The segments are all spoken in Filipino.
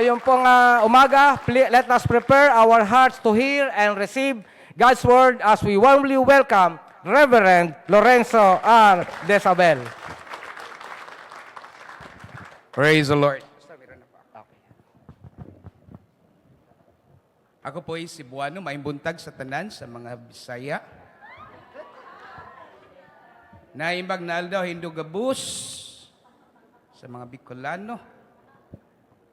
Ngayong pong umaga, let us prepare our hearts to hear and receive God's Word as we warmly welcome Reverend Lorenzo R. Desabel. Praise the Lord. Ako po ay Cebuano, may buntag sa tanan sa mga Bisaya. Naimbag na aldaw Hindu Gabus sa mga Bicolano.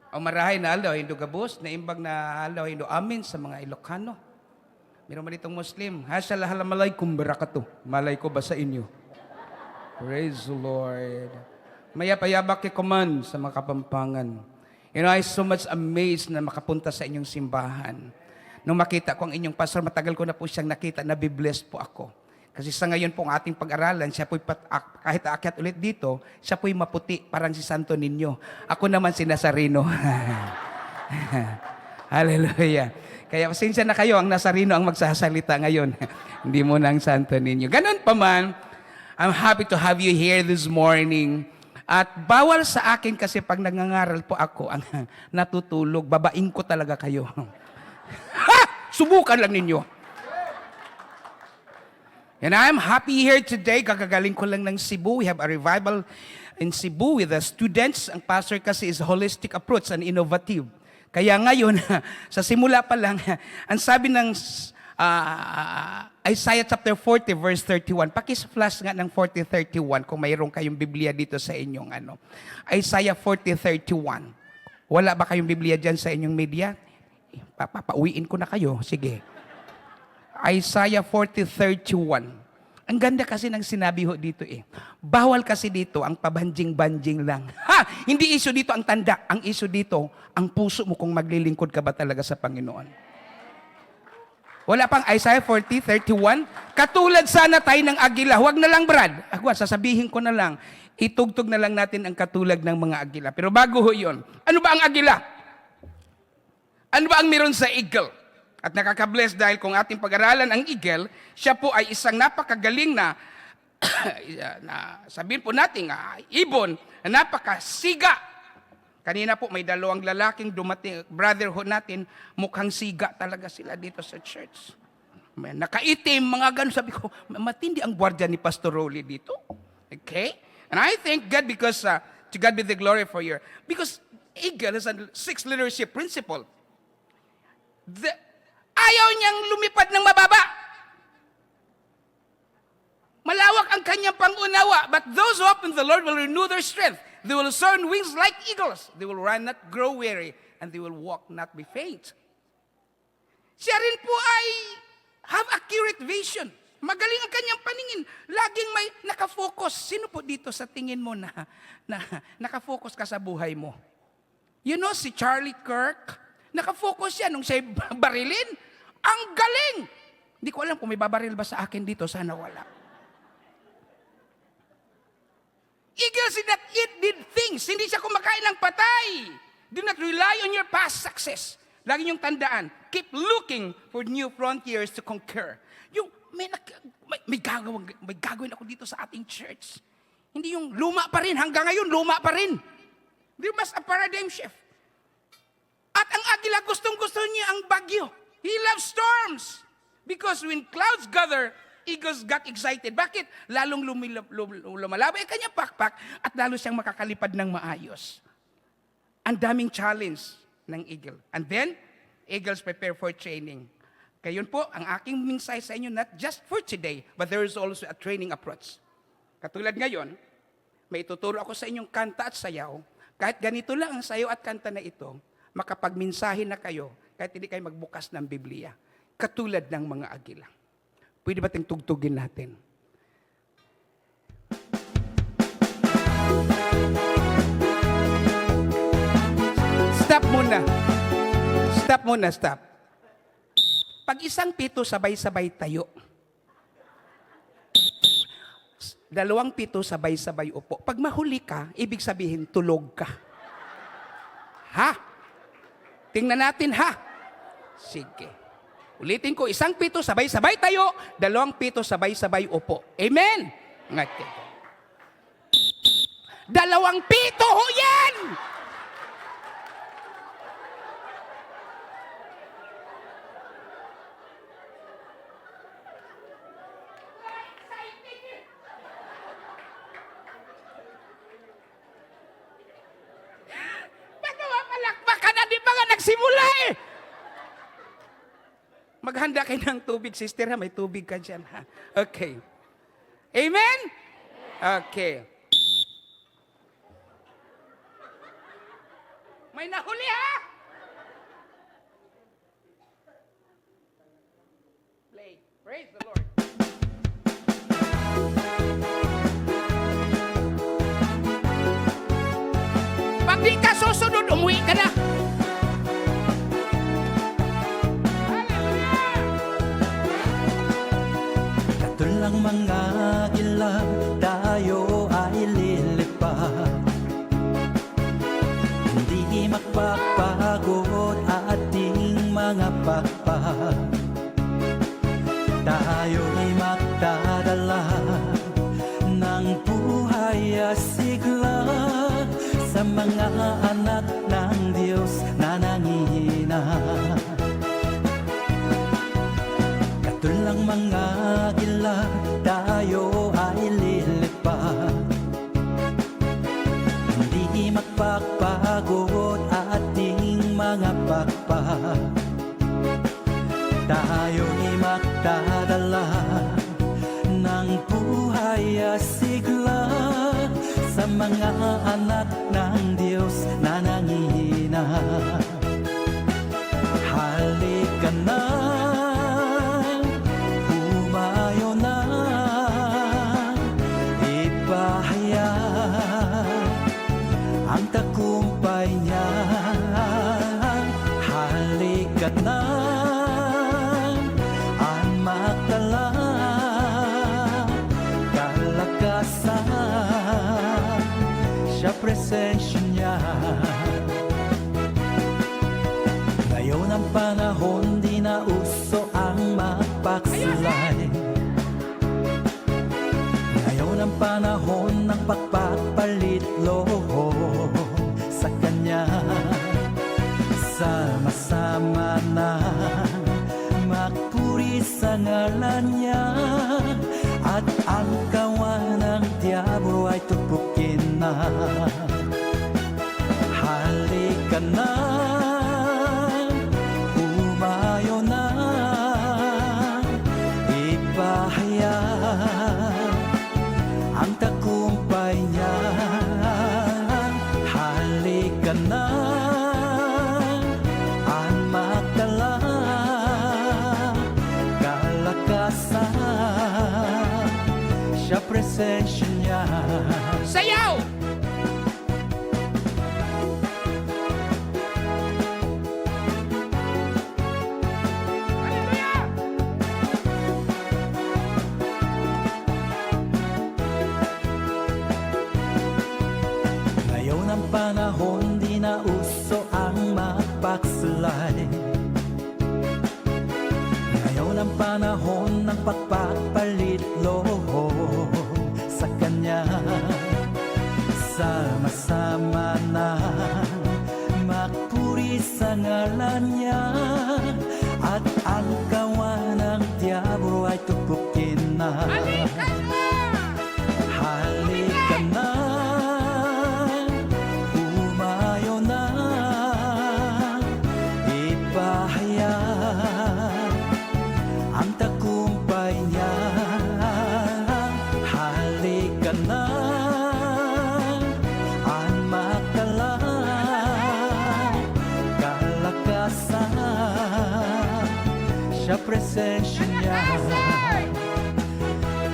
O marahay na aldaw Hindu Gabus, naimbag na aldaw Hindu Amin sa mga Ilocano. Meron man itong Muslim. Assalamualaikum barakatuh. Malay ko ba sa inyo? Praise the Lord. Mayapayabak kay Kuman sa mga Kapampangan. You know, I'm so much amazed na makapunta sa inyong simbahan. Nung makita ko ang inyong pastor, matagal ko na po siyang nakita, nabiblessed po ako. Kasi sa ngayon po ang ating pag-aralan, siya po'y kahit aakyat ulit dito, siya po'y maputi, parang si Santo Niño. Ako naman si Nazareno. Hallelujah. Kaya pasensya na kayo, ang Nazareno ang magsasalita ngayon. Hindi mo na ang Santo Niño. Ganun pa man, I'm happy to have you here this morning. At bawal sa akin kasi pag nangangaral po ako, ang natutulog, babaing ko talaga kayo. Ha! Subukan lang ninyo. And I'm happy here today. Kagagaling ko lang ng Cebu. We have a revival in Cebu with the students. Ang pastor kasi is holistic approach and innovative. Kaya ngayon, sa simula pa lang, ang sabi ng Isaiah chapter 40 verse 31. Pakis-flash nga ng 40:31 kung mayroon kayong Biblia dito sa inyong Isaiah 40:31. Wala ba kayong Biblia diyan sa inyong media? Papauwiin ko na kayo. Sige. Isaiah 40:31. Ang ganda kasi ng sinabi ho dito eh. Bawal kasi dito ang pabanjing-banjing lang. Ha! Hindi issue dito ang tanda. Ang issue dito, ang puso mo kung maglilingkod ka ba talaga sa Panginoon. Wala pang Isaiah 40:31. Katulad sana tayo ng agila. Huwag na lang, Brad. Sasabihin ko na lang. Itugtog na lang natin ang katulad ng mga agila. Pero bago ho yun, ano ba ang agila? Ano ba ang meron sa eagle? At nakaka-bless dahil kung ating pag-aralan ang eagle, siya po ay isang napakagaling na, sabihin po natin, ibon, na napakasiga. Kanina po may dalawang lalaking dumating, brotherhood natin, mukhang siga talaga sila dito sa church. May nakaitim, mga ganun. Sabi ko, matindi ang gwardiya ni Pastor Rolly dito. Okay? And I thank God because, to God be the glory for you. Because eagle has a 6 leadership principle. Ayaw niyang lumipad ng mababa. Malawak ang kanyang pangunawa. But those who hope in the Lord will renew their strength. They will soar on wings like eagles. They will run, not grow weary. And they will walk, not be faint. Siya rin po ay have accurate vision. Magaling ang kanyang paningin. Laging may nakafocus. Sino po dito sa tingin mo na nakafocus ka sa buhay mo? You know, si Charlie Kirk, nakafocus siya nung siya'y barilin. Ang galing! Hindi ko alam kung may babaril ba sa akin dito. Sana wala. Eagles did not eat dead things. Hindi siya kumakain ng patay. Do not rely on your past success. Lagi niyong tandaan, keep looking for new frontiers to conquer. Yung, may gagawin ako dito sa ating church. Hindi yung luma pa rin. Hanggang ngayon, luma pa rin. There must a paradigm shift. At ang agila, gustong-gusto niya ang bagyo. He loves storms. Because when clouds gather, eagles got excited. Bakit? Lalong lumalabay ang kanyang pakpak at lalo siyang makakalipad ng maayos. Ang daming challenge ng eagle. And then, eagles prepare for training. Kaya yun po, ang aking mensahe sa inyo, not just for today, but there is also a training approach. Katulad ngayon, may ituturo ako sa inyong kanta at sayaw. Kahit ganito lang ang sayaw at kanta na ito, makapagmensahe na kayo, kahit hindi kayo magbukas ng Biblia. Katulad ng mga agila. Pwede ba tayong tugtugin natin? Stop muna. Stop muna, stop. Pag isang pito, sabay-sabay tayo. 2 pito, sabay-sabay upo. Pag mahuli ka, ibig sabihin, tulog ka. Ha? Tingnan natin, ha? Sige. Ulitin ko, 1 pito, sabay-sabay tayo. 2 pito, sabay-sabay upo. Amen? Okay. 2 pito ho yan! nagsimula eh. Maghanda kayo ng tubig, sister, ha? May tubig ka dyan, ha? Okay. Amen? Okay. May nahuli, ha? Play. Praise the Lord. Pag di ka susunod, umuwi ka na. Katulang mga ilang tayo ay lilipad. Hindi magpapagod ating mga pakpak. Tayo'y magdadala ng buhay at sigla sa mga anak ng Diyos na nangihina. Katulang mga gila, tayo ay lilipad. Hindi magpapagod ating mga pakpak. Tayo'y magdadala ng buhay at sigla sa mga anak ng Diyos na nangihina. Halika na, humayo na, ipahaya ang tagumpay niya. Halika na, ang magdala kalakasan, siya presensya niya. Ngayon ang panahon, di na uso ang magpaksulay. Ngayon ang panahon ng pagpapalit loob sa Kanya. Sama-sama na magpuri sa ngalan niya, at ang kawan ng diablo ay tupukin na. Halika na, humayo na, ipahaya ang tagumpay niya. Halika na, ang magdala kalakasan, siya presensya niya. Sayaw! Hallelujah! Ngayon ang panahon, di na uso ang magpaksulay. Ngayon ang panahon ng pagpapalit loob sa Kanya. Sama-sama na magpuri sa ngalan niya, at ang kawan ng diablo ay tupukin na. Halika na! Halika na, humayo na, ipahaya ang tagumpay niya. Halika na, ang magdala kalakasan, siya presensya niya.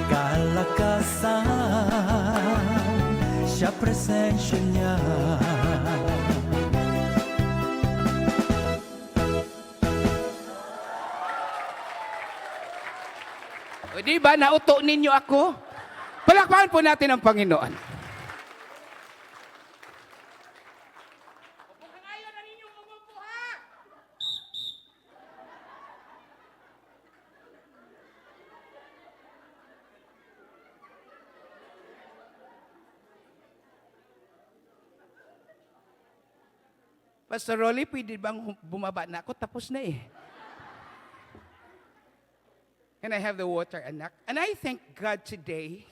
Kalakasan, siya presensya niya. O di ba, nauto ninyo ako? Palakpakan po natin ang Panginoon. Pastor Rolly, pwede bang bumaba na ako? Tapos na eh. And I have the water, anak. And I thank God today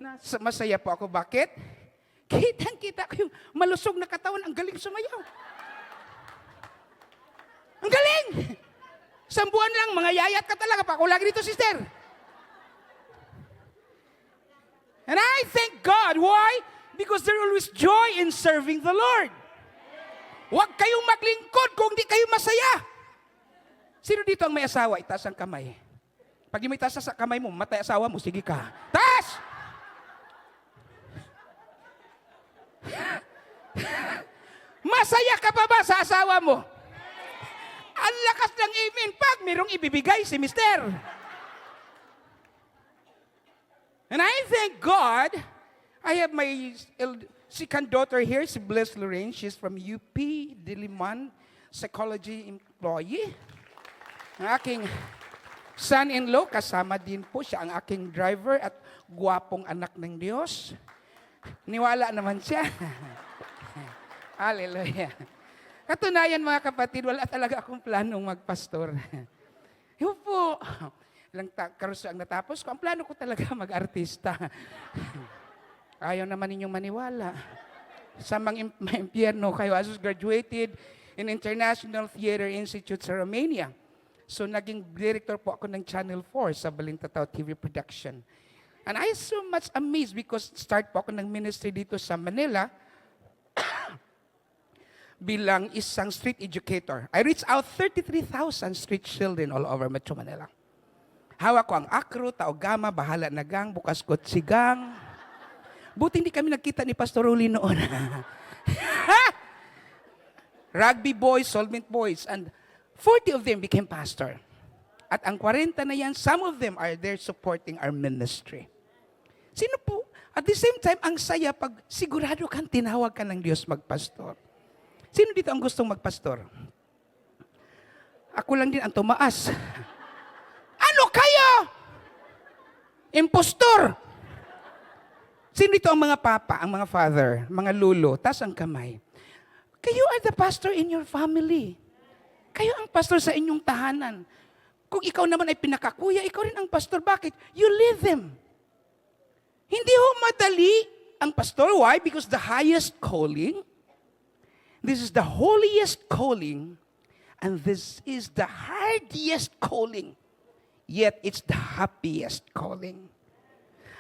na masaya po ako. Bakit? Kitang-kita ko yung malusog na katawan. Ang galing sumayaw. Ang galing! Isang buwan lang, mga yayat ka talaga. Pa ako lagi dito, sister. And I thank God. Why? Because there always joy in serving the Lord. Huwag kayong maglingkod kung di kayo masaya. Sino dito ang may asawa? Itaas ang kamay. Pag yung may taas sa kamay mo, matay asawa mo, sige ka. Taas! Masaya ka pa ba sa asawa mo? Ang lakas ng amen pag mayroong ibibigay si mister. And I thank God, I have my second daughter here, si Bless Lorraine. She's from UP, Diliman, psychology employee. Ang aking son-in-law, kasama din po siya, ang aking driver at gwapong anak ng Diyos. Niwala naman siya. Hallelujah. Katunayan mga kapatid, wala talaga akong planong magpastor. Yun po. Ilang karuso ang natapos ko. Ang plano ko talaga mag-artista. Ayaw naman ninyong maniwala. Sa mga impyerno kayo. I was graduated in International Theater Institute sa Romania. So naging director po ako ng Channel 4 sa Balintataw TV production. And I was so much amazed because start po ako ng ministry dito sa Manila bilang isang street educator. I reached out 33,000 street children all over Metro Manila. Hawak ko ang akro, taogama, bahala na gang, bukas kot sigang. Buti hindi kami nagkita ni Pastor Uli noon. Rugby boys, Solvent boys, and 40 of them became pastor. At ang 40 na yan, some of them are there supporting our ministry. Sino po? At the same time, ang saya pag sigurado kang tinawag ka ng Diyos magpastor. Sino dito ang gustong magpastor? Ako lang din ang tumaas. Ano kayo? Impostor. Sino dito ang mga papa, ang mga father, mga lulo? Tas ang kamay. Kayo are the pastor in your family. Kayo ang pastor sa inyong tahanan. Kung ikaw naman ay pinakakuya, ikaw rin ang pastor. Bakit? You lead them. Hindi ho madali ang pastor. Why? Because the highest calling, this is the holiest calling, and this is the hardest calling. Yet, it's the happiest calling.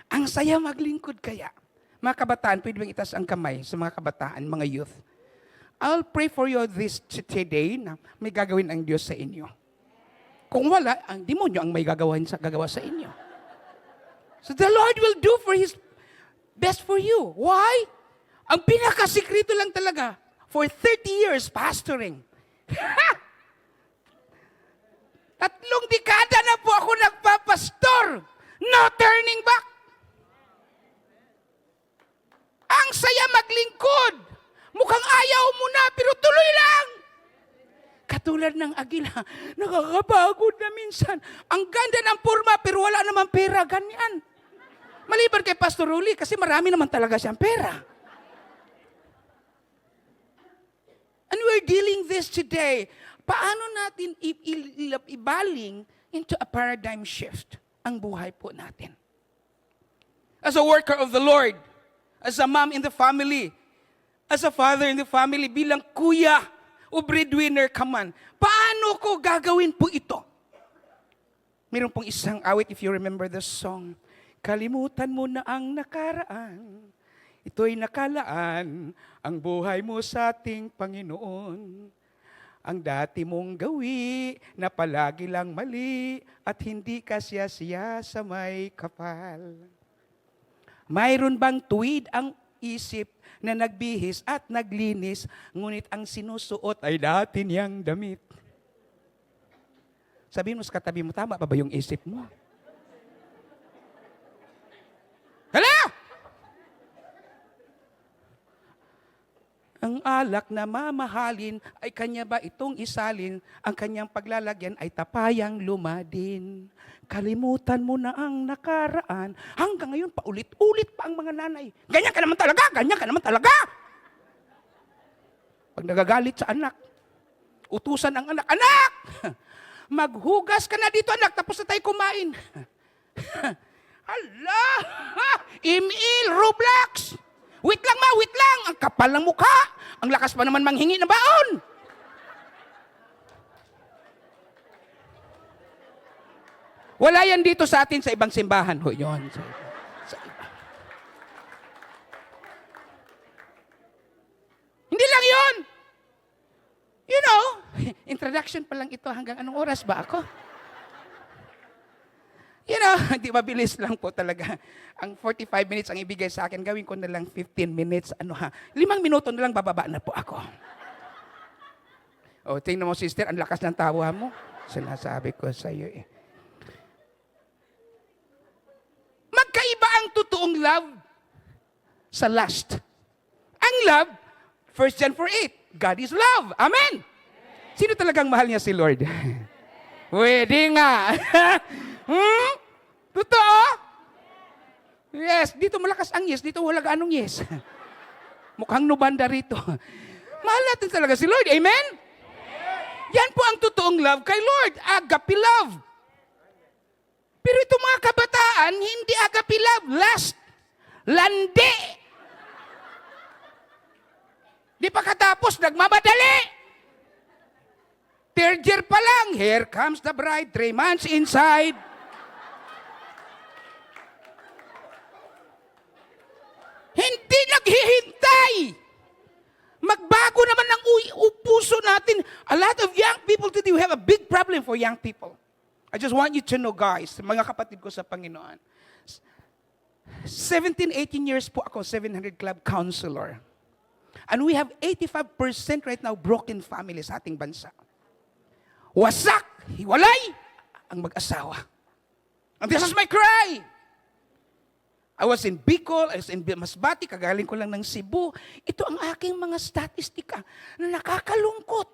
Ang saya maglingkod kaya. Mga kabataan, pwede bang itaas ang kamay sa mga kabataan, mga youth. I'll pray for you this today na may gagawin ang Diyos sa inyo. Kung wala, ang demonyo ang may gagawa sa inyo. So the Lord will do for His best for you. Why? Ang pinakasikreto lang talaga, for 30 years pastoring. 3 dekada na po ako nagpapastor. No turning back. Ang saya maglingkod. Mukhang ayaw mo na, pero tuloy lang. Katulad ng agila, nakakapagod na minsan. Ang ganda ng forma, pero wala namang pera, ganyan. Maliban kay Pastor Uli, kasi marami naman talaga siyang pera. And we're dealing this today. Paano natin ibaling into a paradigm shift ang buhay po natin? As a worker of the Lord, as a mom in the family, as a father in the family, bilang kuya o breadwinner ka man, paano ko gagawin po ito? Meron pong isang awit, if you remember the song, kalimutan mo na ang nakaraan, ito'y nakalaan, ang buhay mo sa ating Panginoon. Ang dati mong gawi na palagi lang mali at hindi ka siya sa may kapal. Mayroon bang tuwid ang isip na nagbihis at naglinis, ngunit ang sinusuot ay dati niyang damit? Sabihin mo sa katabi mo, tama pa ba yung isip mo? Hello? Ang alak na mamahalin ay kanya ba itong isalin? Ang kanyang paglalagyan ay tapayang lumadin. Kalimutan mo na ang nakaraan. Hanggang ngayon, paulit-ulit pa ang mga nanay. Ganyan ka naman talaga! Ganyan ka naman talaga! Pag nagagalit sa anak, utusan ang anak, anak! Maghugas ka na dito, anak, tapos na tayo kumain. Allah! Email, Roblox! Wait lang ma, wait lang! Ang kapal ng mukha! Ang lakas pa naman manghingi ng baon! Wala yan dito sa atin sa ibang simbahan ho, yun. Sa iba. Hindi lang yun. You know, introduction pa lang ito, hanggang anong oras ba ako? You know, di mabilis lang po talaga. Ang 45 minutes ang ibigay sa akin, gawin ko na lang 15 minutes. 5 minuto na lang bababa na po ako. O, tingnan mo sister, ang lakas ng tawa mo. Sinasabi ko sa iyo eh. Magkaiba ang totoong love sa lust. Ang love, 1 John 4:8, God is love. Amen. Sino talagang mahal niya si Lord? Pwede nga. Totoo? Yes, dito malakas ang yes, dito wala ganong yes. Mukhang nubanda rito. Mahal natin talaga si Lord. Amen? Yan po ang totoong love kay Lord. Agape love. Pero itong mga kabataan, hindi agape love. Lust. Landi. Di pa katapos, nagmamadali. Third year pa lang, here comes the bride, 3 months inside. Hindi naghihintay. Magbago naman ang puso natin. A lot of young people today, we have a big problem for young people. I just want you to know, guys, mga kapatid ko sa Panginoon. 17, 18 years po ako, 700 Club counselor. And we have 85% right now broken families sa ating bansa. Wasak, hiwalay ang mag-asawa. And this is my cry. I was in Bicol, I was in Masbate, kagaling ko lang ng Cebu. Ito ang aking mga statistika na nakakalungkot.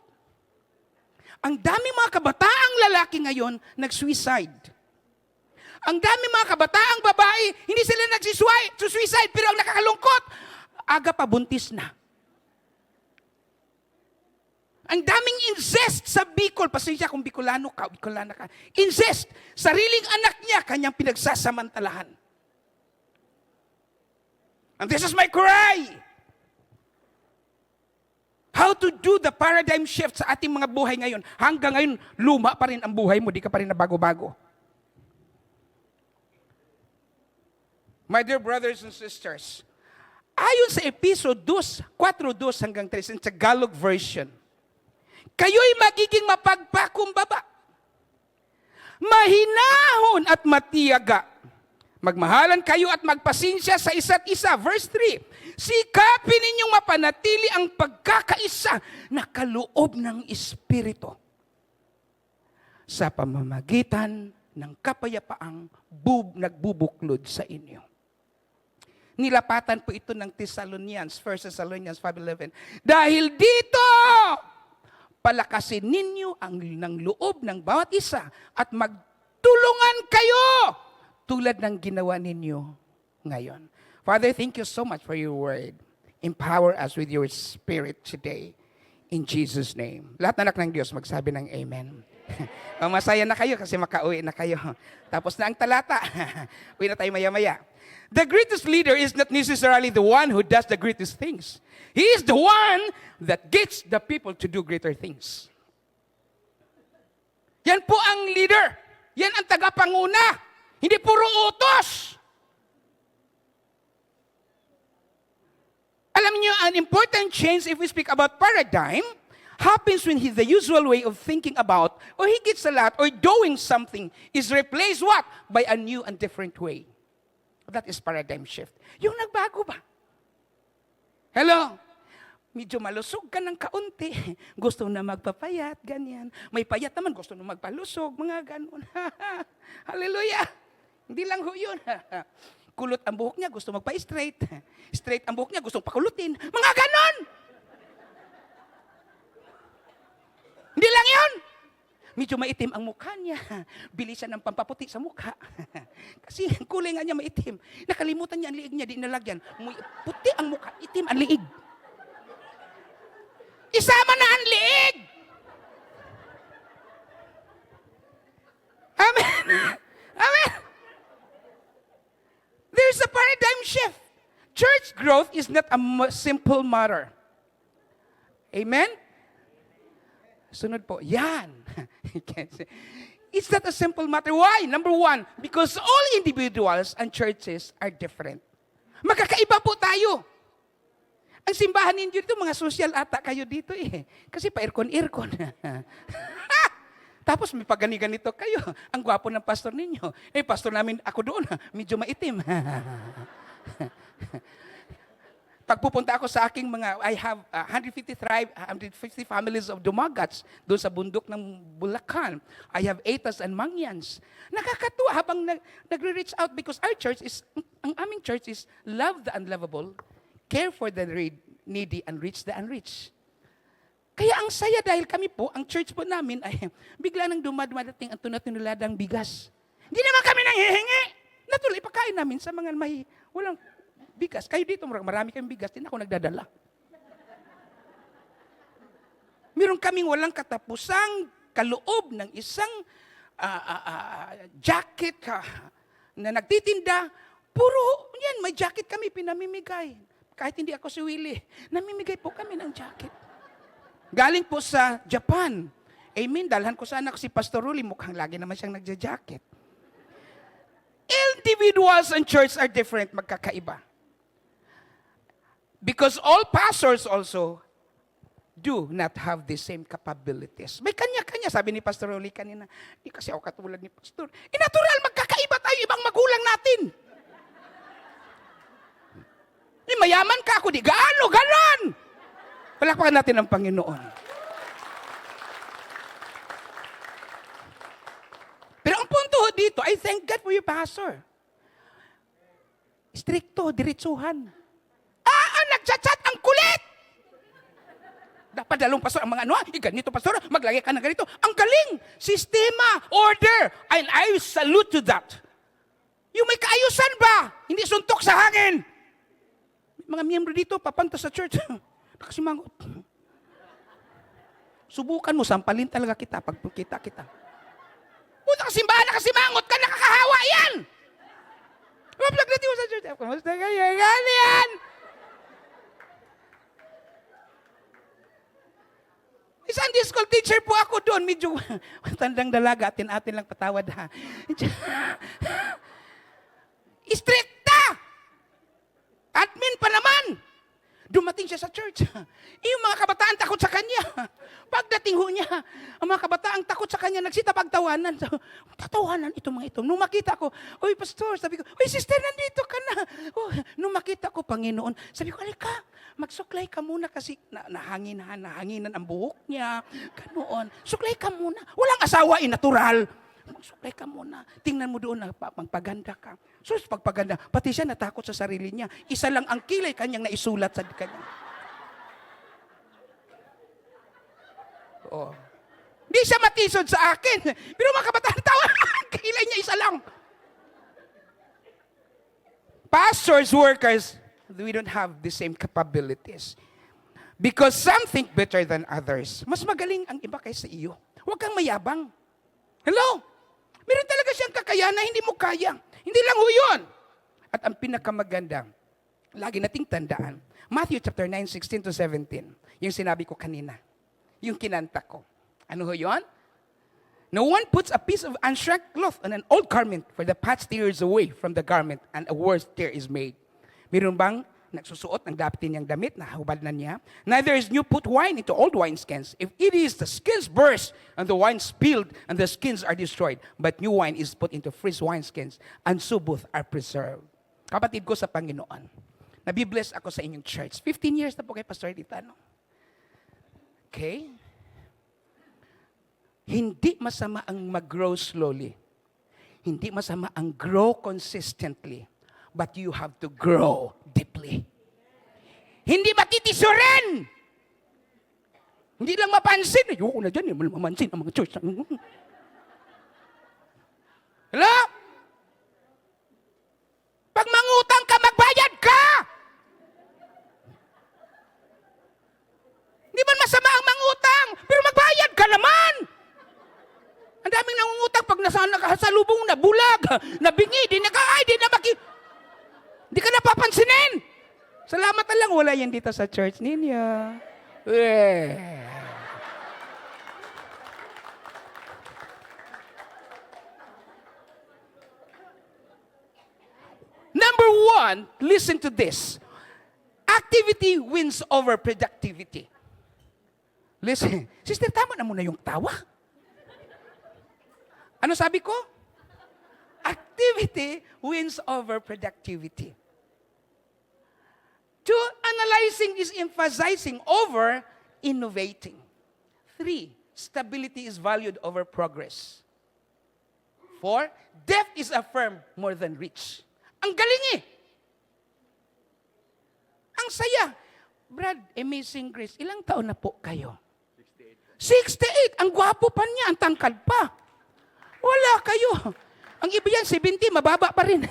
Ang dami mga kabataang lalaki ngayon nag-suicide. Ang dami mga kabataang babae, hindi sila nag-suicide, pero ang nakakalungkot, aga pa buntis na. Ang daming incest sa Bicol. Pasensya kung Bicolana ka. Incest. Sariling anak niya, kanyang pinagsasamantalahan. And this is my cry. How to do the paradigm shift sa ating mga buhay ngayon. Hanggang ngayon, luma pa rin ang buhay mo. Di ka pa rin nabago-bago. My dear brothers and sisters, ayon sa episode 2, 4:2 hanggang 3, sa Tagalog version, kayo'y magiging mapagpakumbaba, mahinahon at matiyaga. Magmahalan kayo at magpasensya sa isa't isa. Verse 3, sikapin ninyong mapanatili ang pagkakaisa na kaloob ng Espiritu sa pamamagitan ng kapayapaang nagbubuklod sa inyo. Nilapatan po ito ng Thessalonians, 1 Thessalonians 5:11. Dahil dito, palakasin ninyo ang ng loob ng bawat isa at magtulungan kayo tulad ng ginawa ninyo ngayon. Father, thank you so much for your word. Empower us with your spirit today. In Jesus' name. Lahat na anak ng Diyos, magsabi ng amen. Masaya na kayo kasi makauwi na kayo. Tapos na ang talata. Uwi na tayo maya-maya. The greatest leader is not necessarily the one who does the greatest things. He is the one that gets the people to do greater things. Yan po ang leader. Yan ang tagapanguna. Hindi puro utos. Alam niyo, an important change if we speak about paradigm happens when the usual way of thinking about or he gets a lot or doing something is replaced what? By a new and different way. That is paradigm shift. Yung nagbago ba? Hello? Medyo malusog ka ng kaunti. Gusto na magpapayat, ganyan. May payat naman, gusto na magpalusog, mga ganon. Hallelujah! Hindi lang ho yun. Kulot ang buhok niya, gusto magpa-straight. Straight ang buhok niya, gusto pakulutin. Mga ganon! Hindi lang yun! Medyo maitim ang mukha niya. Bilisan ng pampaputi sa mukha. Kasi kulay nga niya maitim. Nakalimutan niya ang liig niya, di nalagyan. Puti ang mukha, itim ang liig. Isama na ang liig! Amen! Amen! There's a paradigm shift. Church growth is not a simple matter. Amen? Sunod po, yan. It's not a simple matter. Why? Number one, because all individuals and churches are different. Magkakaiba po tayo. Ang simbahan ninyo dito, mga social ata kayo dito eh. Kasi pa-aircon-aircon. Tapos may pagani-ganito kayo. Ang gwapo ng pastor ninyo. Eh, pastor namin, ako doon, medyo maitim. Pagpupunta ako sa aking mga, I have 150 families of Dumagats doon sa bundok ng Bulacan. I have Etas and Mangyans. Nakakatuwa habang nagre-reach out because ang aming church is love the unlovable, care for the needy, and reach the unreached. Kaya ang saya dahil kami po, ang church po namin ay bigla nang dumadating ang tunat-tunuladang bigas. Hindi naman kami nanghihingi. Natuloy, ipakain namin sa mga walang bigas. Kayo dito, marami kayong bigas, din ako nagdadala. Meron kaming walang katapusang kaloob ng isang jacket na nagtitinda. Puro, yan, may jacket kami pinamimigay. Kahit hindi ako si Willie, namimigay po kami ng jacket. Galing po sa Japan. Amen, dalhan ko sana si Pastor Ruli, mukhang lagi naman siyang nagja-jacket. Individuals and church are different, magkakaiba. Because all pastors also do not have the same capabilities. May kanya-kanya, sabi ni Pastor Roli kanina, di kasi ako katulad ni Pastor. Natural, magkakaiba tayo, ibang magulang natin. Mayaman ka ako, di gaano, ganon. Palakpakan natin ang Panginoon. Pero ang punto dito, I thank God for your pastor. Stricto, diretsuhan. Nagchat-chat, ang kulit! Dapat dalawang pastor, ang mga ganito pastor, maglagay ka na ganito. Ang galing! Sistema, order, and I salute to that. Yung may kaayusan ba? Hindi suntok sa hangin. Mga miyembro dito, papanta sa church. Nakasimangot. Subukan mo, sampalin talaga kita pag kita. Punta ka simbahan, nakasimangot ka, nakakahawa yan! Maplagdati mo sa church. Kamusta kayo? Ganyan! Sunday school teacher po ako doon. Medyo tandang dalaga, atin lang patawad ha. Stricta! Admin pa naman! Dumating siya sa church. Yung mga kabataan takot sa kanya. Pagdating ho niya, ang mga kabataan takot sa kanya, nagsita pagtawanan. So, tatawanan itong mga ito. Nung makita ko, "Uy, pastor," sabi ko, "Uy, sister, nandito ka na." Oh, nung makita ko, Panginoon, sabi ko, "Alika, magsuklay ka muna kasi nahanginan ang buhok niya." Ganoon. Suklay ka muna. Walang asawa, natural. Magsuklay ka muna. Tingnan mo doon na magpaganda ka. So, pagpaganda, pati siya natakot sa sarili niya. Isa lang ang kilay kanyang naisulat sa kanya. Oh. Hindi siya matisod sa akin. Pero mga kabataan, tawa, kilay niya isa lang. Pastors, workers, we don't have the same capabilities. Because some think better than others. Mas magaling ang iba kaysa iyo. Huwag kang mayabang. Hello? Meron talaga siyang kakayahan na hindi mo kaya. Hindi lang ho yun. At ang pinakamaganda, lagi nating tandaan, Matthew chapter 9, 16 to 17. Yung sinabi ko kanina. Yung kinanta ko. Ano ho yun? "No one puts a piece of unshrunk cloth on an old garment, for the patch tears away from the garment, and a worse tear is made." Meron bang nagsusuot ng dapat niyang damit na hubad na niya? "Neither is new put wine into old wineskins. If it is, the skins burst, and the wine spilled, and the skins are destroyed. But new wine is put into fresh wineskins, and so both are preserved." Kapatid ko sa Panginoon, nabibless ako sa inyong church. 15 years na po kay Pastor Ditano. Okay? Hindi masama ang mag-grow slowly. Hindi masama ang grow consistently. But you have to grow deeply. Hindi matitisurin. Hindi lang mapansin. Ayoko na dyan, mamansin ang mga church. Hello? Pag mangutang ka, magbayad ka! Hindi man masama ang mangutang, pero magbayad ka naman! Ang daming nangungutang pag nakasalubong na bulag, nabingi, di na napapansinin. Salamat na lang, wala yan dito sa church ninyo. one, listen to this. Activity wins over productivity. Listen, sister, tama na muna yung tawa. Ano sabi ko? Activity wins over productivity. Two, analyzing is emphasizing over innovating. Three, stability is valued over progress. Four, depth is affirmed more than reach. Ang galing eh! Ang saya. Brad, Amazing Grace, ilang taon na po kayo? 68. Ang gwapo pa niya, ang tangkad pa. Wala kayo. Ang iba yan, 70, mababa pa rin.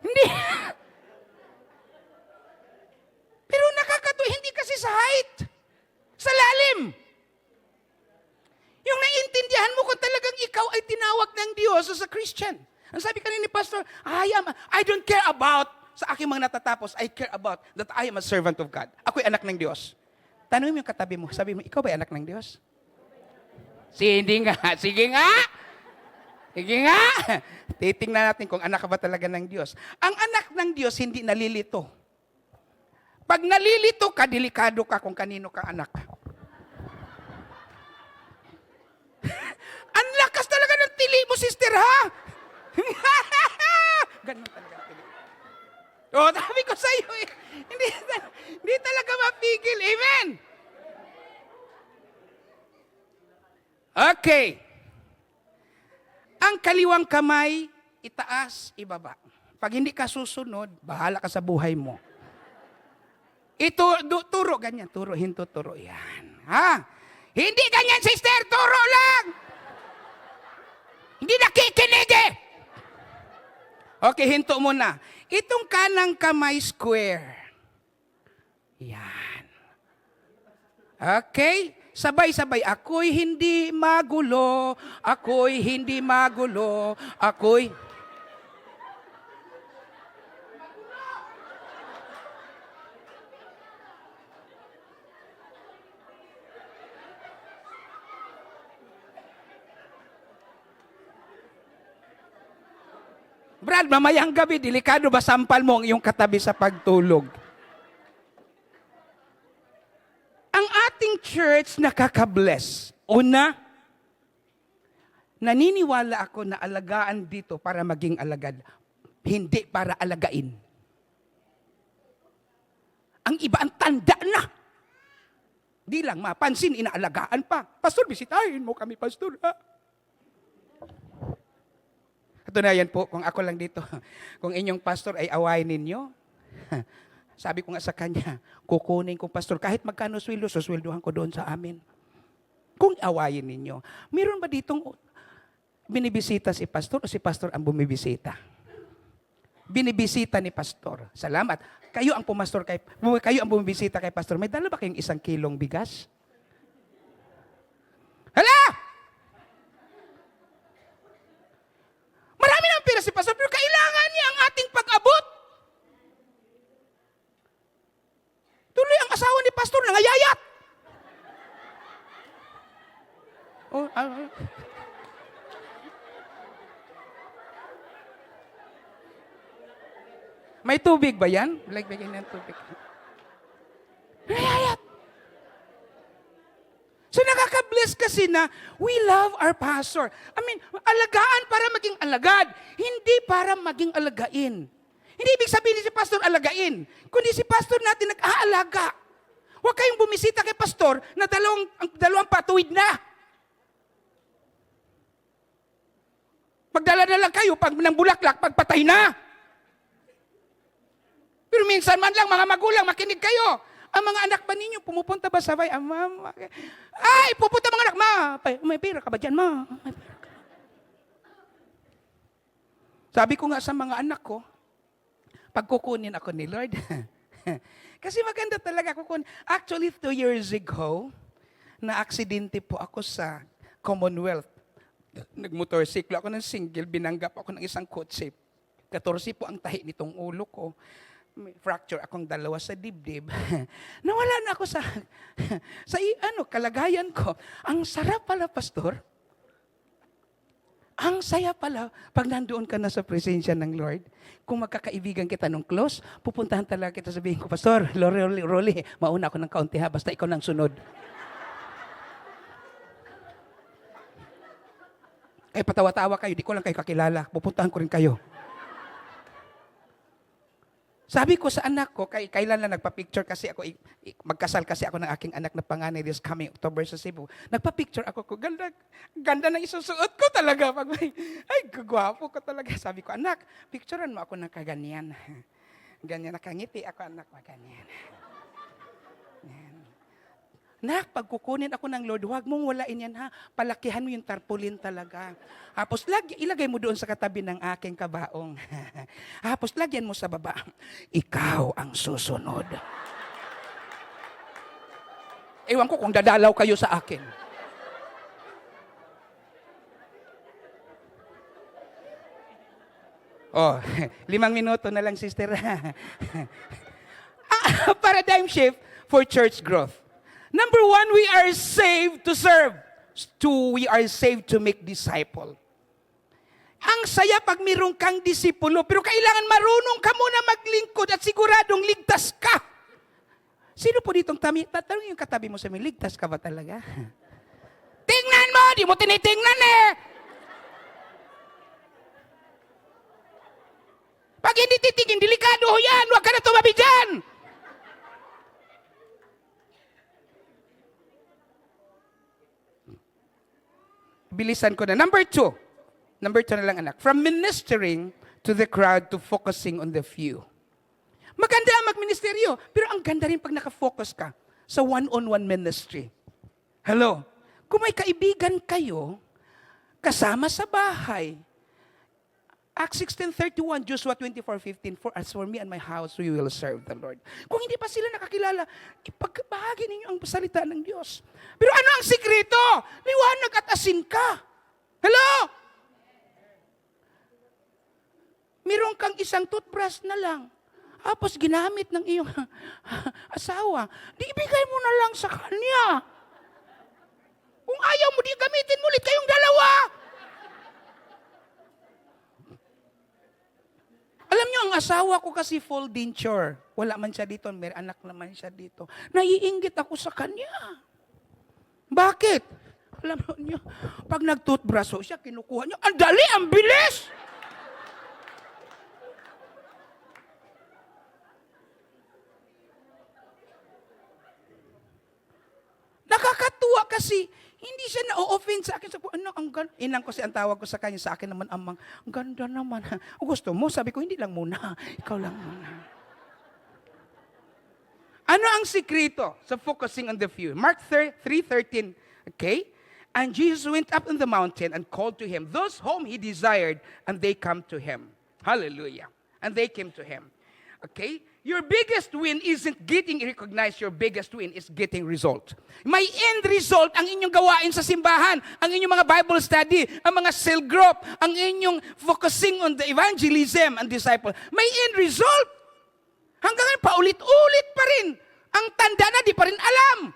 Hindi. Pero nakakatuwa, hindi kasi sa height. Sa lalim. Yung naiintindihan mo kung talagang ikaw ay tinawag ng Diyos as a Christian. Ang sabi kanina ni Pastor, I don't care about sa aking mga natatapos. I care about that I am a servant of God. Ako'y anak ng Diyos. Tanungin mo yung katabi mo. Sabi mo, ikaw ba'y anak ng Diyos? Hindi nga. Sige nga. Sige nga. Titingnan natin kung anak ka ba talaga ng Diyos. Ang anak ng Diyos hindi nalilito. Pag nalilito ka, delikado ka kung kanino ka anak. Ang lakas talaga ng tili mo, sister, ha? Ganun talaga ang tili. O, sabi ko sa iyo, eh, hindi talaga mapigil. Amen? Okay. Ang kaliwang kamay, itaas, ibaba. Pag hindi ka susunod, bahala ka sa buhay mo. Turo, ganyan. Turo, hinto, turo. Yan. Ha? Hindi ganyan, sister. Turo lang. Hindi nakikinig eh. Okay, hinto muna. Itong kanang kamay square. Yan. Okay? Sabay-sabay. Ako'y hindi magulo. Ako'y hindi magulo. Ako'y... Brad, mamayang gabi, delikado ba sampal mo ang iyong katabi sa pagtulog? Ang ating church nakaka-bless. Una, naniniwala ako na alagaan dito para maging alagad, hindi para alagain. Ang iba ang tanda na. Di lang mapansin, inaalagaan pa. Pastor, bisitahin mo kami, Pastor. Ha? Katunayan po, kung ako lang dito, kung inyong pastor ay awayin ninyo, sabi ko nga sa kanya, kukunin kong pastor, kahit magkano sweldo, susweldohan ko doon sa amin. Kung awayin ninyo, meron ba ditong binibisita si pastor o si pastor ang bumibisita? Binibisita ni pastor. Salamat. Kayo ang kayo ang bumibisita kay pastor. May dala ba kayong 1 kilong bigas? Hala! Marami ng pera si pastor, pero kailangan niya ang ating pag-abot. Tuloy ang asawa ni pastor nangayayat. Oh, May tubig ba yan? Bigyan ng tubig. Nangayayat. So nakaka-bless kasi na we love our pastor. I mean, alagaan para maging alagad, hindi para maging alagain. Hindi ibig sabihin si pastor alagain, kundi si pastor natin nag-aalaga. Huwag kayong bumisita kay pastor na dalawang patuwid na. Pagdala na lang kayo, pag ng bulaklak, pagpatay na. Pero minsan man lang, mga magulang, makinig kayo. Ang mga anak ba ninyo, pumupunta ba sa bay? Mama, ay, pupunta mga anak, may pera ka ba dyan, ma? Sabi ko nga sa mga anak ko, pagkukunin ako ni Lord, kasi maganda talaga kukunin. Actually, 2 years ago, na-aksidente po ako sa Commonwealth. Nagmotorsiklo ako ng single, binanggap ako ng isang kotse. 14 po ang tahi nitong ulo ko. may fracture akong dalawa sa dibdib. Nawala na ako sa kalagayan ko. Ang sarap pala, pastor. Ang saya pala pag nandoon ka na sa presensya ng Lord. Kung magkakaibigan kita nung close, pupuntahan talaga kita, sabihin ko, Pastor, Rolly, mauna ako ng kaunti ha, basta ikaw nang sunod. Ay, patawa-tawa kayo, di ko lang kayo kakilala. Pupuntahan ko rin kayo. Sabi ko sa anak ko, kailan lang nagpa-picture kasi ako, magkasal kasi ako ng aking anak na panganay this coming October sa Cebu. Nagpa-picture ako, ganda ng isusuot ko talaga. Ay, gwapo ko talaga. Sabi ko, anak, picturean mo ako ng kaganyan. Ganyan, nakangiti ako, anak, ganyan. Nak, pag kukunin ako ng Lord, huwag mong walain yan ha. Palakihan mo yung tarpaulin talaga. Tapos ilagay mo doon sa katabi ng aking kabaong. Tapos lagyan mo sa baba. Ikaw ang susunod. Ewan ko kung dadalaw kayo sa akin. Oh, 5 minuto na lang, sister. Paradigm shift for church growth. Number 1, we are saved to serve. 2, we are saved to make disciple. Ang saya pag mayroon kang disipulo, pero kailangan marunong ka muna maglingkod at siguradong ligtas ka. Sino po ditong tatanong yung katabi mo sa mga, ligtas ka ba talaga? Tingnan mo, di mo tinitingnan eh. Pag hindi titingin, delikado ho yan, huwag ka na tumabi dyan. Bilisan ko na. Number 2 na lang, anak. From ministering to the crowd to focusing on the few. Maganda ang magministeryo, pero ang ganda rin pag nakafocus ka sa one-on-one ministry. Hello? Kung may kaibigan kayo, kasama sa bahay, Acts 16:31, Joshua 24:15, for as for me and my house, we will serve the Lord. Kung hindi pa sila nakakilala, ipagbahagi ninyo ang salita ng Diyos. Pero ano ang sikreto? Liwanag at asin ka. Hello? Meron kang isang toothbrush na lang. Tapos ginamit ng iyong asawa. Di ibigay mo na lang sa kanya. Kung ayaw mo, di gamitin mo ulit kayong dalawa. Alam niyo, ang asawa ko kasi full denture. Wala man siya dito, may anak naman siya dito. Naiinggit ako sa kanya. Bakit? Alam niyo, pag nag-toothbrush siya, kinukuha niya, ang dali, ang bilis! Nakakatuwa kasi, hindi siya na-offend sa akin. Sabi ko, ano, inang ko ang tawag ko sa kanya, sa akin naman, amang, ang ganda naman. Gusto mo? Sabi ko, hindi lang muna. Ikaw lang muna. Ano ang sikreto sa focusing on the few? Mark 3:13, okay? And Jesus went up on the mountain and called to him those whom he desired, and they come to him. Hallelujah. And they came to him. Okay? Your biggest win isn't getting recognized. Your biggest win is getting result. May end result ang inyong gawain sa simbahan, ang inyong mga Bible study, ang mga cell group, ang inyong focusing on the evangelism and disciple. May end result. Hanggang ngayon, paulit-ulit pa rin. Ang tanda na, di pa rin alam.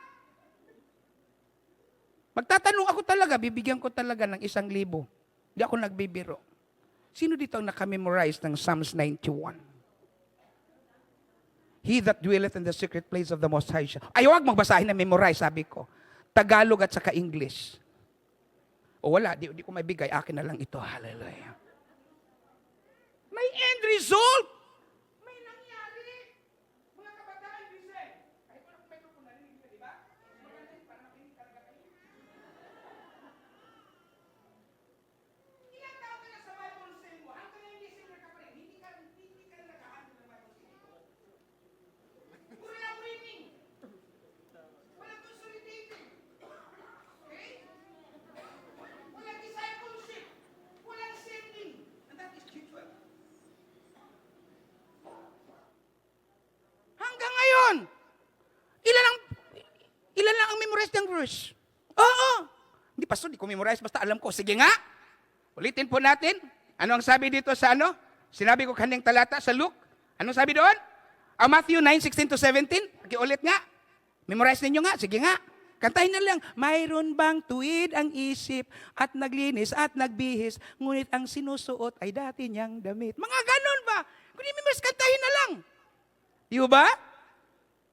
Magtatanong ako talaga, bibigyan ko talaga ng 1,000. Di ako nagbibiro. Sino dito ang nakamemorize ng Psalms 91? He that dwelleth in the secret place of the Most High shall. Ay, huwag magbasahin na memorize, sabi ko. Tagalog at saka English. O wala, di ko maibigay. Akin na lang ito. Hallelujah. May end result. May nangyari. Mga kabataan, listen. Kahit wala kong microphone, narinig nyo, di ba? Maganda yun, para makinig talaga kayo. Ilang taon ka na sa Bible study mo? Hanggang ngayon listener ka pa rin. Hindi ka nakahandle ng Bible study. Puro lang reading. Walang consolidating. Okay? Walang discipleship. Walang sending. And that is Q12. Hanggang ngayon, ilan lang ang memorize ng verse? Oo. Hindi, pastor, di ko memorize, basta alam ko. Sige nga. Ulitin po natin. Ano ang sabi dito sa ano? Sinabi ko kanina talata sa Luke. Anong sabi doon? Matthew 9:16-17. Ulit nga. Memorize ninyo nga. Sige nga. Kantahin na lang. Mayroon bang tuwid ang isip at naglinis at nagbihis, ngunit ang sinusuot ay dati niyang damit. Mga ganon ba? Kung i-memorize, kantahin na lang. Di ba?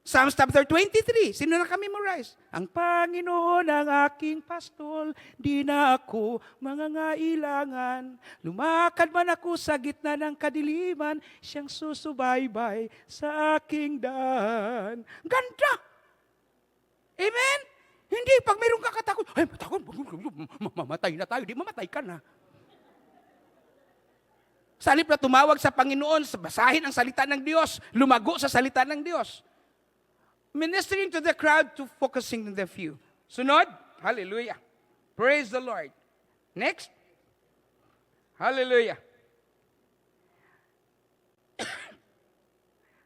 Psalms chapter 23. Sino na ka-memorize? Ang Panginoon ang aking pastol, di na ako mangangailangan. Lumakad man ako sa gitna ng kadiliman, siyang susubaybay sa aking daan. Ganda! Amen? Hindi, pag mayroong kakatakot, ay, matakot, mamatay na tayo. Di, mamatay ka na. Sa halip na tumawag sa Panginoon, basahin ang salita ng Diyos, lumago sa salita ng Diyos. Ministering to the crowd to focusing on the few. Sunod, hallelujah. Praise the Lord. Next. Hallelujah.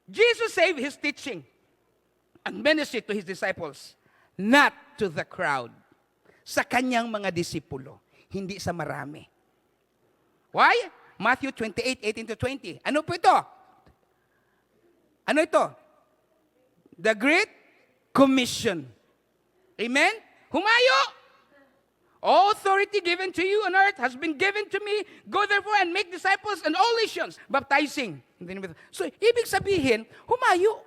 Jesus saved his teaching and ministry to his disciples, not to the crowd. Sa kanyang mga disipulo, hindi sa marami. Why? Matthew 28:18-20. Ano po ito? Ano ito? The Great Commission. Amen? Humayo! All authority given to you on earth has been given to me. Go therefore and make disciples in all nations, baptizing. So, ibig sabihin, humayo.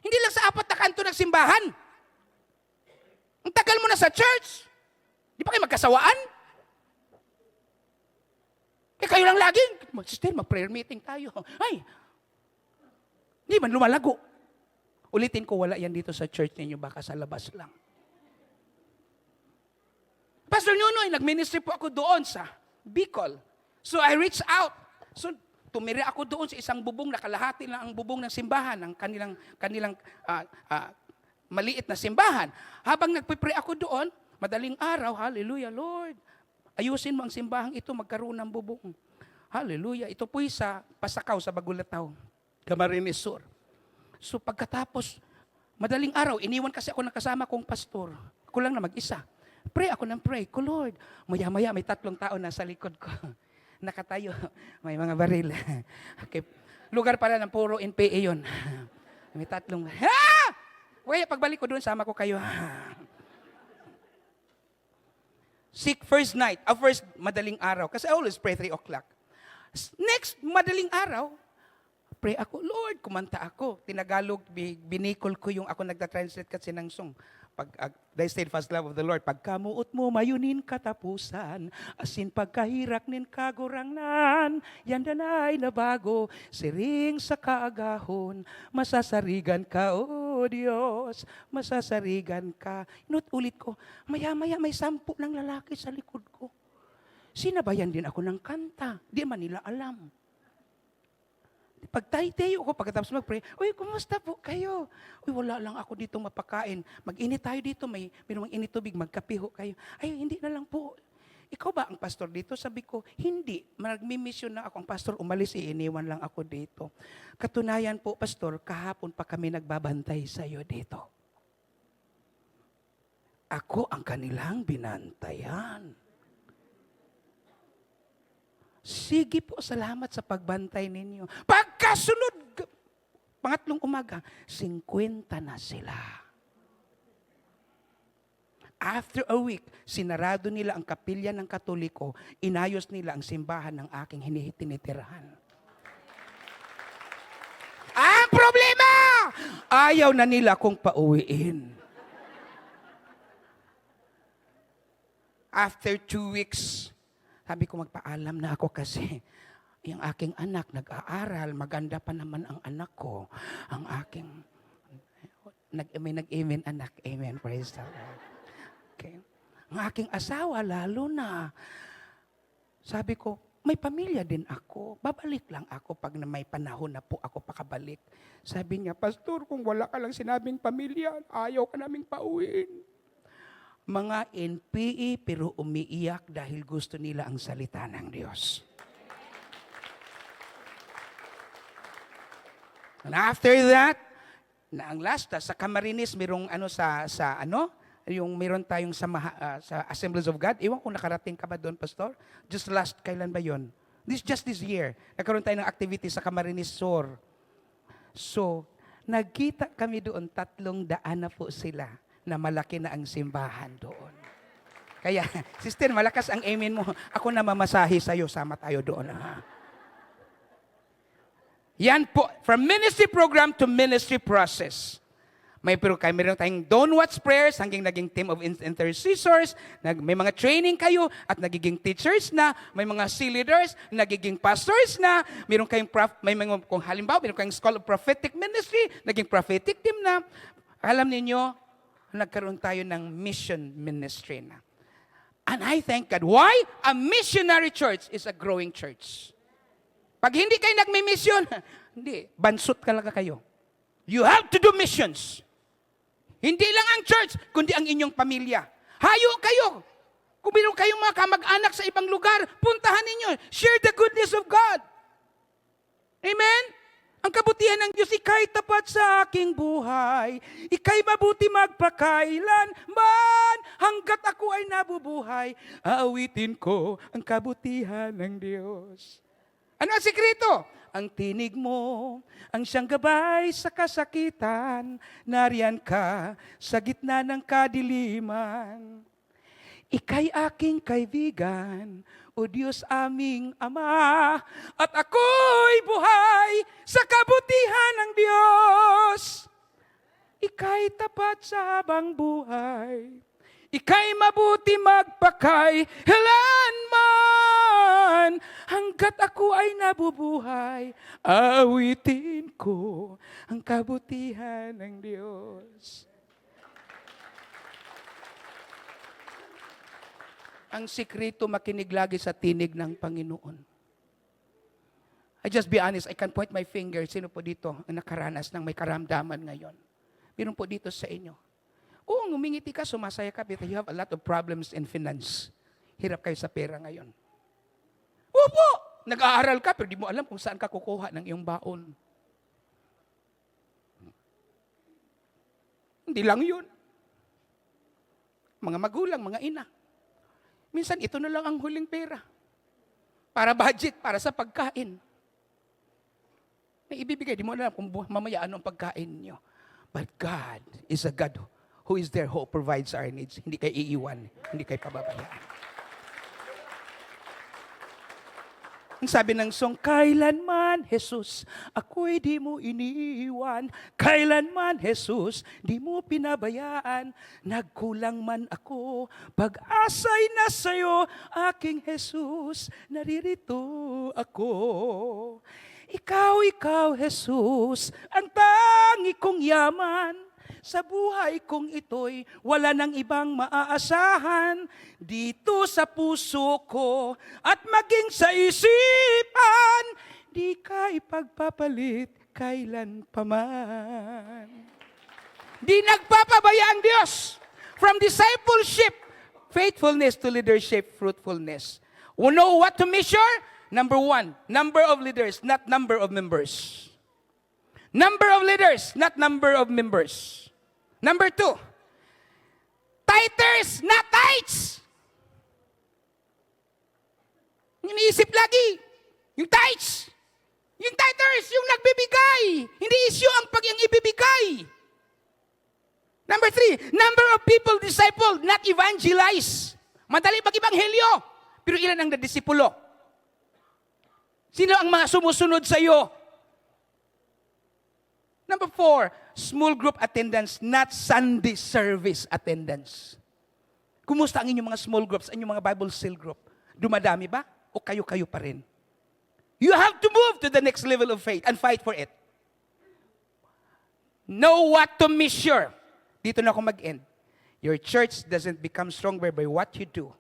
Hindi lang sa 4 na kanto ng simbahan. Ang tagal mo na sa church. Di ba kayo magkasawaan? Kayo lang lagi. Sister, mag-prayer meeting tayo. Ay, hindi man lumalago. Ulitin ko, wala yan dito sa church ninyo, baka sa labas lang. Pastor Nunoy, nag-ministry po ako doon sa Bicol. So I reached out. So tumiri ako doon sa isang bubong na kalahati lang ang bubong ng simbahan, ng kanilang maliit na simbahan. Habang nagpipray ako doon, madaling araw, hallelujah, Lord, ayusin mo ang simbahang ito, magkaroon ng bubong. Hallelujah. Ito po'y sa Pasakaw, sa Bagulataw, Camarines Sur. So pagkatapos, madaling araw, iniwan kasi ako ng kasama kong pastor. Ako lang na mag-isa. Pray ako ng pray. Ko, Lord, maya-maya may 3 tao nasa likod ko. Nakatayo, may mga baril. Okay. Lugar pala ng puro NPA yun. May 3. Ha! Kaya pagbalik ko doon, sama ko kayo. First madaling araw. Kasi I always pray 3 o'clock. Next, madaling araw, pray ako, Lord, kumanta ako. Tinagalog, binikol ko yung ako nagta-translate kasi ng song. The steadfast love of the Lord. Pagkamuot mo, mayunin katapusan. Asin pagkahirak nin kagurangnan. Yan danay na bago. Siring sa kaagahon. Masasarigan ka, O Diyos. Masasarigan ka. Inulit ko, maya-maya may 10 ng lalaki sa likod ko. Sinabayan din ako ng kanta. Di man nila alam. Pag tayo ko, pagkatapos mag-pray, uy, kumusta po kayo? Uy, wala lang ako dito mapakain. Mag-init tayo dito, may init tubig, magkapiho kayo. Ay, hindi na lang po. Ikaw ba ang pastor dito? Sabi ko, hindi. Nagmi-mission na ako. Ang pastor umalis, iniwan lang ako dito. Katunayan po, pastor, kahapon pa kami nagbabantay sa iyo dito. Ako ang kanilang binantayan. Sige po, salamat sa pagbantay ninyo. Pagkasunod, pangatlong umaga, 50 na sila. After a week, sinarado nila ang kapilya ng Katoliko, inayos nila ang simbahan ng aking hinihitinitirahan. Ang problema, ayaw na nila kong pauwiin. After 2 weeks, sabi ko, magpaalam na ako kasi yung aking anak nag-aaral, maganda pa naman ang anak ko. Ang aking, may nag-amen anak, amen, praise the Lord. Okay. Ang aking asawa, lalo na. Sabi ko, may pamilya din ako. Babalik lang ako pag na may panahon na po ako pakabalik. Sabi niya, Pastor, kung wala ka lang sinabing pamilya, ayaw ka naming pauwiin. Mga NPE pero umiiyak dahil gusto nila ang salita ng Diyos. And after that, na ang last, sa Camarines, merong yung meron tayong sa Assemblies of God. Iwan kung nakarating ka ba doon, Pastor? Just kailan ba yon? Just this year. Nagkaroon tayo ng activity sa Camarines Sur. So, nagkita kami doon, 300 na po sila na malaki na ang simbahan doon. Kaya, sister, malakas ang amen mo. Ako na mamasahe sa'yo, sama tayo doon. Ha? Yan po, from ministry program to ministry process. Meron tayong Don't Watch Prayers, hanggang naging team of intercessors, may mga training kayo, at nagiging teachers na, may mga C-leaders, nagiging pastors na, kung halimbawa, meron kayong School of Prophetic Ministry, naging prophetic team na. Alam ninyo, nagkaroon tayo ng mission ministry na. And I thank God. Why? A missionary church is a growing church. Pag hindi kayo nagmi-mission, hindi, bansot talaga kayo. You have to do missions. Hindi lang ang church, kundi ang inyong pamilya. Hayo kayo. Kung meron kayong mga kamag-anak sa ibang lugar, puntahan ninyo. Share the goodness of God. Amen? Ang kabutihan ng Diyos, ika'y tapat sa aking buhay. Ika'y mabuti magpakailanman. Hanggat ako ay nabubuhay, aawitin ko ang kabutihan ng Diyos. Ano ang sikreto? Ang tinig mo, ang siyang gabay sa kasakitan, nariyan ka sa gitna ng kadiliman. Ika'y aking kaibigan, o Diyos aming Ama, at ako'y buhay sa kabutihan ng Diyos. Ika'y tapat sa habang buhay, ika'y mabuti magpakailanman. Hanggat ako ay nabubuhay, awitin ko ang kabutihan ng Diyos. Ang sikreto, makinig lagi sa tinig ng Panginoon. I just be honest, I can point my finger. Sino po dito ang nakaranas ng may karamdaman ngayon? Meron po dito sa inyo. Oo, ngumingiti ka, sumasaya ka, but you have a lot of problems in finance. Hirap kayo sa pera ngayon. Opo! Nag-aaral ka, pero di mo alam kung saan ka kukuha ng iyong baon. Hindi lang yun. Mga magulang, mga ina. Minsan, ito na lang ang huling pera. Para budget, para sa pagkain. May ibibigay, di mo alam kung mamaya anong pagkain nyo. But God is a God who is there, who provides our needs. Hindi kayo iiwan, hindi kayo pababayaan. Ang sabi ng song, kailanman, Jesus, ako'y di mo iniiwan. Kailanman, Jesus, di mo pinabayaan. Nagkulang man ako, pag-asa'y na sa'yo, aking Jesus, naririto ako. Ikaw, Jesus, ang tangi kong yaman. Sa buhay kong ito'y wala nang ibang maaasahan dito sa puso ko at maging sa isipan, di ka ipagpapalit kailan pa man. Di nagpapabaya ang Diyos. From discipleship, faithfulness to leadership, fruitfulness. You know what to measure? Number 1, number of leaders, not number of members. Number of leaders, not number of members. Number 2, tithers, not tithes. Iniisip lagi, yung tithes, yung tithers, yung nagbibigay. Hindi issue ang ibibigay. Number 3, number of people discipled, not evangelize. Madali mag-ibanghelyo, pero ilan ang nadisipulo? Sino ang mga sumusunod sa iyo? Number 4, small group attendance, not Sunday service attendance. Kumusta ang inyong mga small groups, ang inyong mga Bible cell group? Dumadami ba? O kayo-kayo pa rin? You have to move to the next level of faith and fight for it. Know what to measure. Dito na ako mag-end. Your church doesn't become stronger by what you do.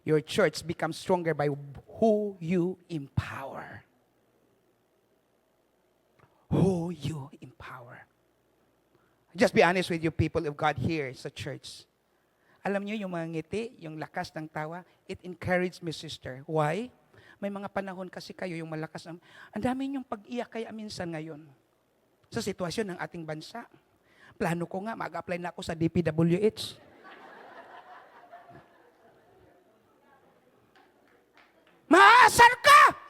Your church becomes stronger by who you empower. Who you empower. Just be honest with you, people of God here sa church. Alam niyo yung mga ngiti, yung lakas ng tawa, it encouraged me, sister. Why? May mga panahon kasi kayo yung malakas. Ang dami yung pag-iyak kaya minsan ngayon sa sitwasyon ng ating bansa. Plano ko nga, mag-apply na ako sa DPWH. Maasar ka!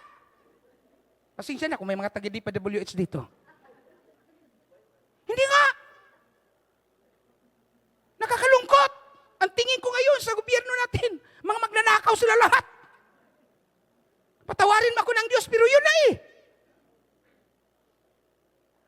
Pasensya na kung may mga taga-DPWH dito. tao sila lahat. Patawarin mo ako ng Diyos, pero yun na eh.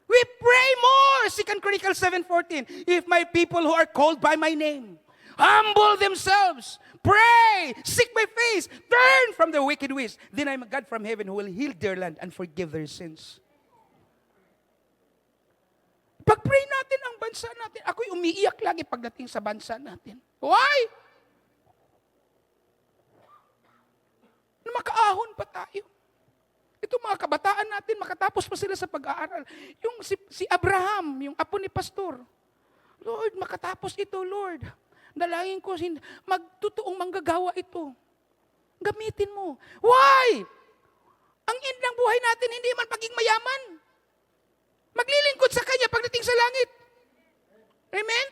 We pray more. 2 Chronicles 7:14. If my people who are called by my name humble themselves, pray, seek my face, turn from their wicked ways, then I'm a God from heaven who will heal their land and forgive their sins. Pag-pray natin ang bansa natin. Ako'y umiiyak lagi pagdating sa bansa natin. Why? Na makaahon pa tayo. Ito mga kabataan natin, makatapos pa sila sa pag-aaral. Yung si Abraham, yung apo ni pastor. Lord, makatapos ito, Lord. Dalangin ko, magtutuong manggagawa ito. Gamitin mo. Why? Ang end ng buhay natin, hindi man paging mayaman. Maglilingkod sa Kanya pagdating sa langit. Amen?